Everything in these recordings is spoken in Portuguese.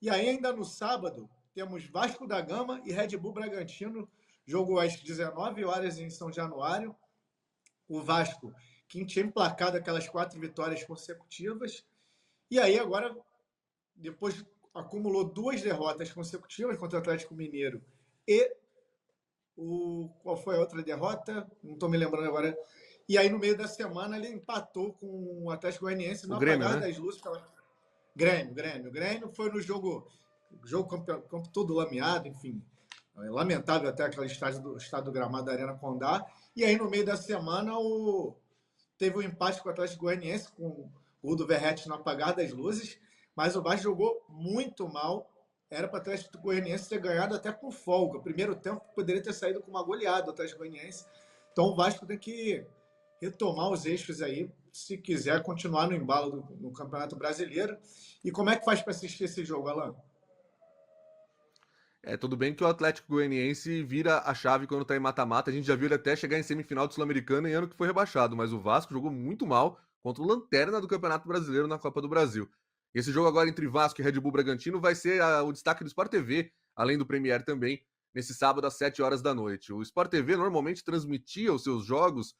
E aí, ainda no sábado, temos Vasco da Gama e Red Bull Bragantino, jogo às 19 horas em São Januário. O Vasco, que tinha emplacado aquelas 4 vitórias consecutivas. E aí, agora, depois acumulou 2 derrotas consecutivas contra o Atlético Mineiro e qual foi a outra derrota? Não estou me lembrando agora. E aí, no meio da semana, ele empatou com o Atlético Goianiense no O Grêmio, apagar né? das luzes. Grêmio foi no jogo campo todo lameado, enfim. É lamentável até aquele estado do gramado da Arena Condá. E aí, no meio da semana, teve um empate com o Atlético Goianiense, com o gol do Verratti no apagar das luzes. Mas o Vasco jogou muito mal. Era para o Atlético Goianiense ter ganhado até com folga. O primeiro tempo poderia ter saído com uma goleada do Atlético Goianiense. Então o Vasco tem que retomar os eixos aí, se quiser continuar no embalo no Campeonato Brasileiro. E como é que faz para assistir esse jogo, Alan? Tudo bem que o Atlético Goianiense vira a chave quando tá em mata-mata. A gente já viu ele até chegar em semifinal do Sul-Americana em ano que foi rebaixado, mas o Vasco jogou muito mal contra o Lanterna do Campeonato Brasileiro na Copa do Brasil. Esse jogo agora entre Vasco e Red Bull Bragantino vai ser o destaque do Sport TV, além do Premier também, nesse sábado às 7 horas da noite. O Sport TV normalmente transmitia os seus jogos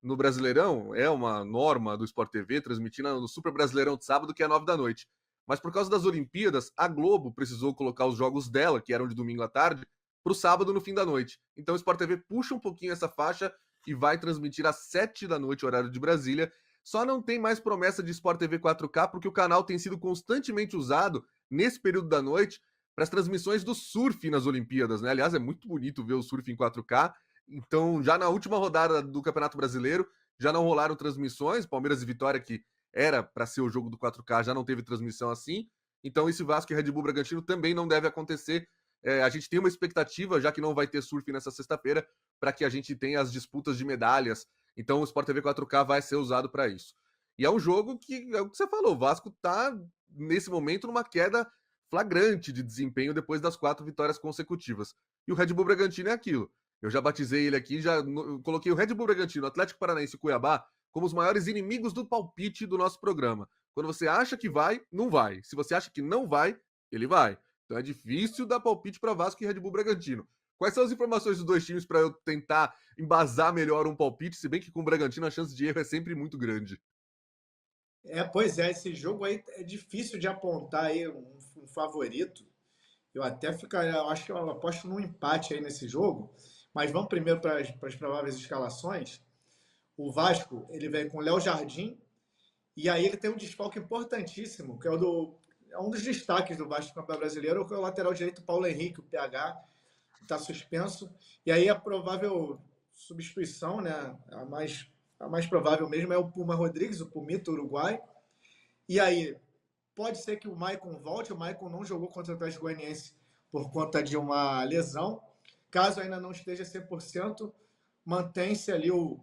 no Brasileirão, é uma norma do Sport TV, transmitir no Super Brasileirão de sábado, que é 9 da noite. Mas por causa das Olimpíadas, a Globo precisou colocar os jogos dela, que eram de domingo à tarde, para o sábado no fim da noite. Então o Sport TV puxa um pouquinho essa faixa e vai transmitir às 7 da noite, horário de Brasília. Só não tem mais promessa de Sport TV 4K, porque o canal tem sido constantemente usado nesse período da noite para as transmissões do surf nas Olimpíadas, né? Aliás, é muito bonito ver o surf em 4K. Então, já na última rodada do Campeonato Brasileiro, já não rolaram transmissões. Palmeiras e Vitória, que era para ser o jogo do 4K, já não teve transmissão assim. Então, esse Vasco e Red Bull Bragantino também não deve acontecer. A gente tem uma expectativa, já que não vai ter surf nessa sexta-feira, para que a gente tenha as disputas de medalhas. Então, o Sport TV 4K vai ser usado para isso. E é um jogo que, é o que você falou, o Vasco está, nesse momento, numa queda flagrante de desempenho depois das 4 vitórias consecutivas. E o Red Bull Bragantino é aquilo. Eu já batizei ele aqui, coloquei o Red Bull Bragantino, Atlético Paranaense e Cuiabá como os maiores inimigos do palpite do nosso programa. Quando você acha que vai, não vai. Se você acha que não vai, ele vai. Então é difícil dar palpite para Vasco e Red Bull Bragantino. Quais são as informações dos dois times para eu tentar embasar melhor um palpite, se bem que com o Bragantino a chance de erro é sempre muito grande? Pois é, esse jogo aí é difícil de apontar aí um favorito. Eu até ficaria, eu acho que eu aposto num empate aí nesse jogo. Mas vamos primeiro para as prováveis escalações. O Vasco, ele vem com Léo Jardim, e aí ele tem um desfalque importantíssimo, que é um dos destaques do Vasco no Campeonato Brasileiro, que é o lateral direito Paulo Henrique, o PH, está suspenso. E aí a provável substituição, né, a mais provável mesmo é o Puma Rodrigues, o Pumito uruguai. E aí pode ser que o Maicon volte, o Maicon não jogou contra o Atlético Goianiense por conta de uma lesão. Caso ainda não esteja 100%, mantém-se ali o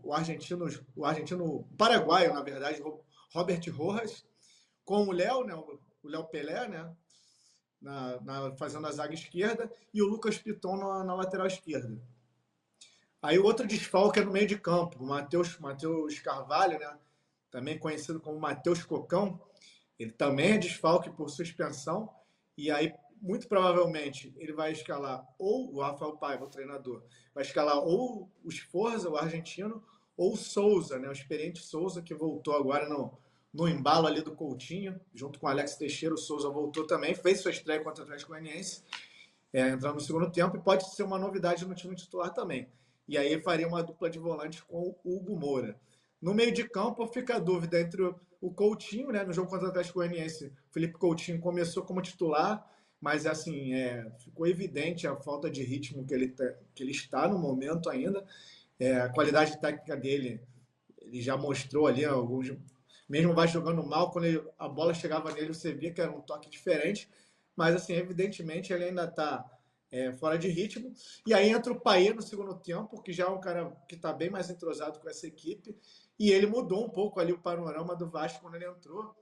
paraguaio, na verdade, Robert Rojas, com o Léo, né, o Léo Pelé, né, fazendo a zaga esquerda, e o Lucas Piton na lateral esquerda. Aí o outro desfalque é no meio de campo, o Matheus Carvalho, né, também conhecido como Matheus Cocão, ele também é desfalque por suspensão, e aí, muito provavelmente, ele vai escalar ou o Rafael Paiva, o treinador, vai escalar ou o Sforza, o argentino, ou o Souza, né, o experiente Souza, que voltou agora no embalo ali do Coutinho, junto com o Alex Teixeira. O Souza voltou também, fez sua estreia contra o Atlético Goianiense, entrando no segundo tempo, e pode ser uma novidade no time titular também. E aí faria uma dupla de volantes com o Hugo Moura. No meio de campo fica a dúvida entre o Coutinho, né, no jogo contra o Atlético Goianiense. Felipe Coutinho começou como titular, mas assim, ficou evidente a falta de ritmo que ele está no momento ainda. A qualidade técnica dele, ele já mostrou ali alguns. Mesmo vai jogando mal, quando a bola chegava nele, você via que era um toque diferente. Mas, assim, evidentemente, ele ainda está fora de ritmo. E aí entra o Payet no segundo tempo, que já é um cara que está bem mais entrosado com essa equipe. E ele mudou um pouco ali o panorama do Vasco quando ele entrou.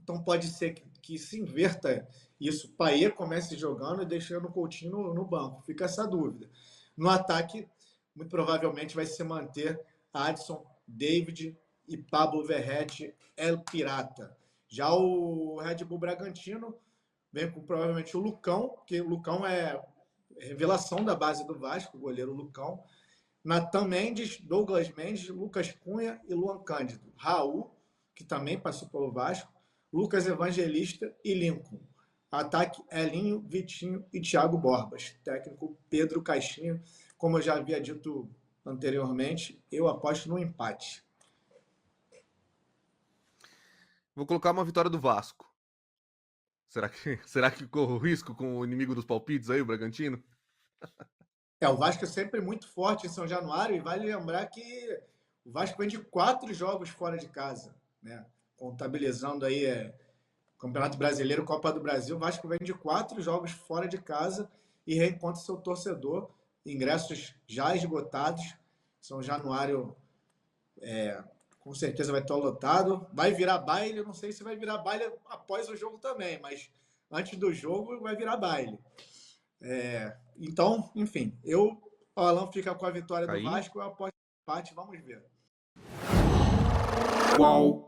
Então pode ser que se inverta isso. O Payet comece jogando e deixando o Coutinho no banco. Fica essa dúvida. No ataque, muito provavelmente vai se manter Adson, David e Pablo Verratti, El Pirata. Já o Red Bull Bragantino, vem com provavelmente o Lucão, que o Lucão é revelação da base do Vasco, o goleiro Lucão. Natan Mendes, Douglas Mendes, Lucas Cunha e Luan Cândido. Raul, que também passou pelo Vasco, Lucas Evangelista e Lincoln. Ataque Elinho, Vitinho e Thiago Borbas. Técnico Pedro Caixinha. Como eu já havia dito anteriormente, eu aposto no empate. Vou colocar uma vitória do Vasco. Será que corro risco com o inimigo dos palpites aí, o Bragantino? O Vasco é sempre muito forte em São Januário e vale lembrar que o Vasco vem de 4 jogos fora de casa, né? Contabilizando aí Campeonato Brasileiro, Copa do Brasil, o Vasco vem de 4 jogos fora de casa e reencontra seu torcedor. Ingressos já esgotados. São Januário com certeza vai estar lotado. Vai virar baile, não sei se vai virar baile após o jogo também, mas antes do jogo vai virar baile. Então, enfim, o Alan fica com a vitória do Vasco, eu aposto no empate, vamos ver. Qual